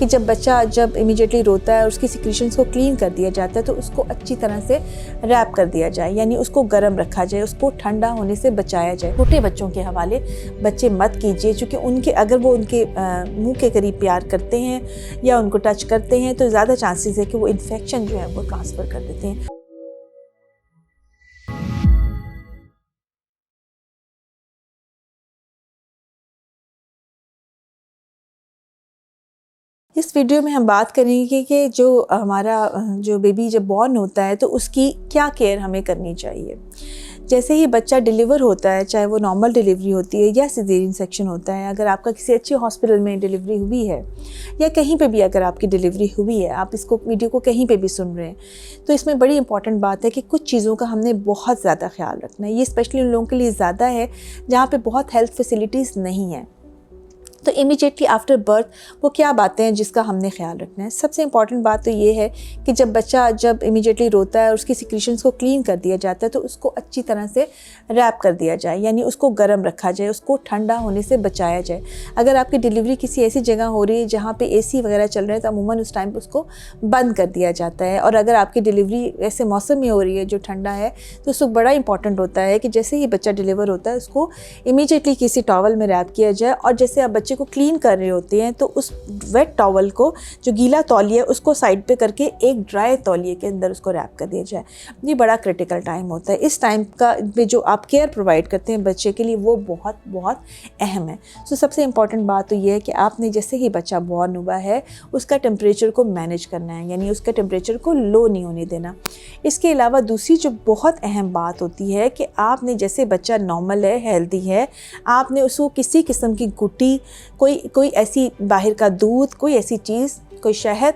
कि जब इमीडिएटली रोता है और उसकी सिक्रीशंस को क्लीन कर दिया जाता है तो उसको अच्छी तरह से रैप कर दिया जाए, यानी उसको गर्म रखा जाए, उसको ठंडा होने से बचाया जाए। छोटे बच्चों के हवाले बच्चे मत कीजिए, क्योंकि अगर वो उनके मुंह के करीब प्यार करते हैं या उनको टच करते हैं तो ज़्यादा चांसेस है कि वो इन्फेक्शन जो है वो ट्रांसफ़र कर देते हैं। इस वीडियो में हम बात करेंगे कि जो बेबी जब बॉर्न होता है तो उसकी क्या केयर हमें करनी चाहिए। जैसे ही बच्चा डिलीवर होता है, चाहे वो नॉर्मल डिलीवरी होती है या सिजेरियन सेक्शन होता है, अगर आपका किसी अच्छे हॉस्पिटल में डिलीवरी हुई है या कहीं पे भी अगर आपकी डिलीवरी हुई है, आप इसको वीडियो को कहीं पे भी सुन रहे हैं, तो इसमें बड़ी इंपॉर्टेंट बात है कि कुछ चीज़ों का हमने बहुत ज़्यादा ख्याल रखना है। ये स्पेशली उन लोगों के लिए ज़्यादा है जहाँ पर बहुत हेल्थ फैसिलिटीज़ नहीं हैं। तो इमीडिएटली आफ्टर बर्थ वो क्या बातें हैं जिसका हमने ख्याल रखना है। सबसे इम्पॉर्टेंट बात तो ये है कि जब इमीडिएटली रोता है और उसकी सिक्रीशंस को क्लीन कर दिया जाता है तो उसको अच्छी तरह से रैप कर दिया जाए, यानी उसको गर्म रखा जाए, उसको ठंडा होने से बचाया जाए। अगर आपकी डिलीवरी किसी ऐसी जगह हो रही है जहाँ पे एसी वगैरह चल रहे हैं तो अमूमन उस टाइम पर उसको बंद कर दिया जाता है। और अगर आपकी डिलीवरी ऐसे मौसम में हो रही है जो ठंडा है तो उसको बड़ा इंपॉर्टेंट होता है कि जैसे ही बच्चा डिलीवर होता है उसको इमीडिएटली किसी टॉवल में रैप किया जाए, और जैसे आप बच्चे को क्लीन कर रहे होते हैं तो उस वेट टॉवल को, जो गीला तौलिया उसको साइड पे करके एक ड्राई तौलिए के अंदर उसको रैप कर दिया जाए। ये बड़ा क्रिटिकल टाइम होता है। इस टाइम का जो आप केयर प्रोवाइड करते हैं बच्चे के लिए वो बहुत बहुत अहम है। सो सबसे इम्पॉर्टेंट बात तो ये है कि आपने जैसे ही बच्चा बॉर्न हुआ है उसका टेम्परेचर को मैनेज करना है, यानी उसका टेम्परेचर को लो नहीं होने देना। इसके अलावा दूसरी जो बहुत अहम बात होती है कि आपने जैसे बच्चा नॉर्मल है, हेल्दी है, आपने उसको किसी किस्म की गुट्टी, कोई ऐसी बाहर का दूध, कोई ऐसी चीज़, कोई शहद,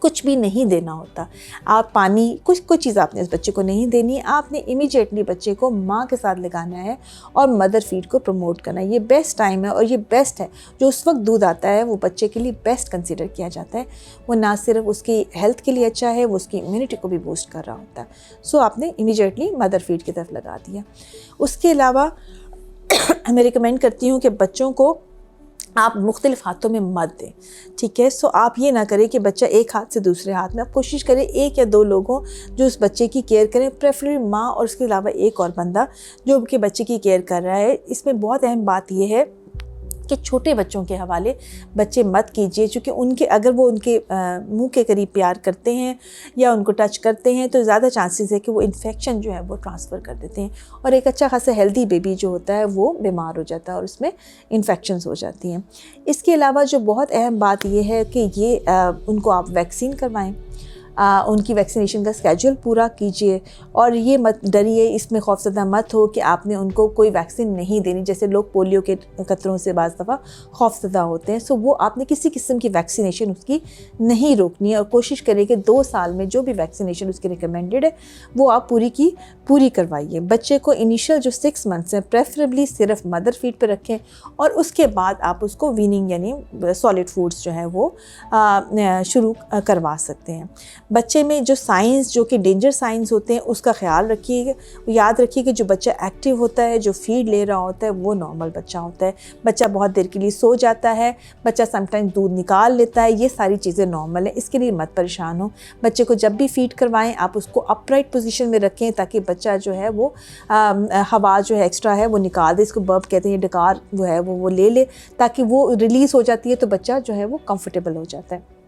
कुछ भी नहीं देना होता। आप पानी, कोई चीज़ आपने उस बच्चे को नहीं देनी। आपने इमीडिएटली बच्चे को माँ के साथ लगाना है और मदर फीड को प्रमोट करना है। ये बेस्ट टाइम है और ये बेस्ट है। जो उस वक्त दूध आता है वो बच्चे के लिए बेस्ट कंसीडर किया जाता है। वो ना सिर्फ उसकी हेल्थ के लिए अच्छा है, वो उसकी इम्यूनिटी को भी बूस्ट कर रहा होता है। सो आपने इमीडिएटली मदर फीड की तरफ लगा दिया। उसके अलावा मैं रिकमेंड करती हूँ कि बच्चों को आप मुख्तलिफ़ हाथों में मत दें, ठीक है। सो आप ये ना करें कि बच्चा एक हाथ से दूसरे हाथ में, आप कोशिश करें एक या दो लोगों जो उस बच्चे की केयर करें, प्रेफरेबली माँ और उसके अलावा एक और बंदा जो उनके बच्चे की केयर कर रहा है। इसमें बहुत अहम बात यह है कि छोटे बच्चों के हवाले बच्चे मत कीजिए, क्योंकि अगर वो उनके मुंह के करीब प्यार करते हैं या उनको टच करते हैं तो ज़्यादा चांसेस है कि वो इन्फेक्शन जो है वो ट्रांसफ़र कर देते हैं और एक अच्छा खासा हेल्दी बेबी जो होता है वो बीमार हो जाता है और उसमें इन्फेक्शंस हो जाती हैं। इसके अलावा जो बहुत अहम बात ये है कि उनको आप वैक्सीन करवाएँ, उनकी वैक्सीनेशन का स्केड्यूल पूरा कीजिए और ये मत डरिए, इसमें खौफज़दा मत हो कि आपने उनको कोई वैक्सीन नहीं देनी। जैसे लोग पोलियो के खतरों से बाज़ दफ़ा खौफज़दा होते हैं। सो वो आपने किसी किस्म की वैक्सीनेशन उसकी नहीं रोकनी है और कोशिश करें कि 2 साल में जो भी वैक्सीनेशन उसकी रिकमेंडेड है वो आप पूरी करवाइए। बच्चे को इनिशियल जो 6 मंथ्स हैं प्रेफरेबली सिर्फ मदर फीड पर रखें और उसके बाद आप उसको वीनिंग यानी सॉलिड फूड्स जो है वो शुरू करवा सकते हैं। बच्चे में जो साइंस, जो कि डेंजर साइंस होते हैं, उसका ख्याल रखिएगा। याद रखिए कि जो बच्चा एक्टिव होता है, जो फीड ले रहा होता है, वो नॉर्मल बच्चा होता है। बच्चा बहुत देर के लिए सो जाता है, बच्चा समटाइम्स दूध निकाल लेता है, ये सारी चीज़ें नॉर्मल है। इसके लिए मत परेशान हो। बच्चे को जब भी फीड करवाएं आप उसको अपराइट पोजीशन में रखें ताकि बच्चा जो है वो हवा जो है एक्स्ट्रा है वो निकाल दे। इसको बर्प कहते हैं, डकार वो है वो ले ले ताकि वो रिलीज़ हो जाती है तो बच्चा जो है वो कंफर्टेबल हो जाता है।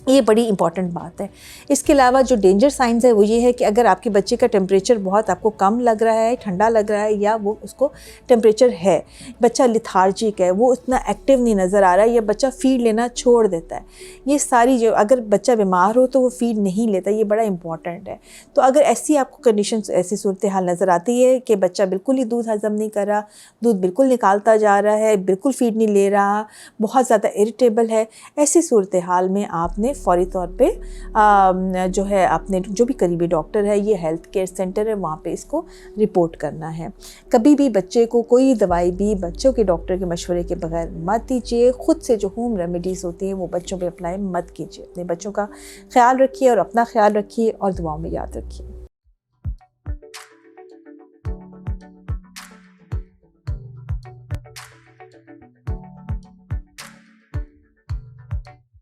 ये बड़ी इंपॉर्टेंट बात है। इसके अलावा जो डेंजर साइंस है वो ये है कि अगर आपके बच्चे का टेम्परेचर बहुत आपको कम लग रहा है, ठंडा लग रहा है या वो उसको टेम्परेचर है, बच्चा लिथार्जिक है, वो उतना एक्टिव नहीं नज़र आ रहा है या बच्चा फ़ीड लेना छोड़ देता है, ये सारी जो, अगर बच्चा बीमार हो तो वो फ़ीड नहीं लेता, ये बड़ा इंपॉर्टेंट है। तो अगर ऐसी आपको कंडीशन, ऐसी सूरत हाल नज़र आती है कि बच्चा बिल्कुल ही दूध हज़म नहीं कर रहा, दूध बिल्कुल निकालता जा रहा है, बिल्कुल फ़ीड नहीं ले रहा, बहुत ज़्यादा इरिटेबल है, ऐसी सूरत हाल में आपने फ़ौरी तौर पे जो है आपने जो भी करीबी डॉक्टर है, ये हेल्थ केयर सेंटर है, वहाँ पे इसको रिपोर्ट करना है। कभी भी बच्चे को कोई दवाई भी बच्चों के डॉक्टर के मशवरे के बगैर मत दीजिए। ख़ुद से जो होम रेमेडीज़ होती हैं वो बच्चों पे अप्लाई मत कीजिए। अपने बच्चों का ख्याल रखिए और अपना ख्याल रखिए और दुआओं में याद रखिए।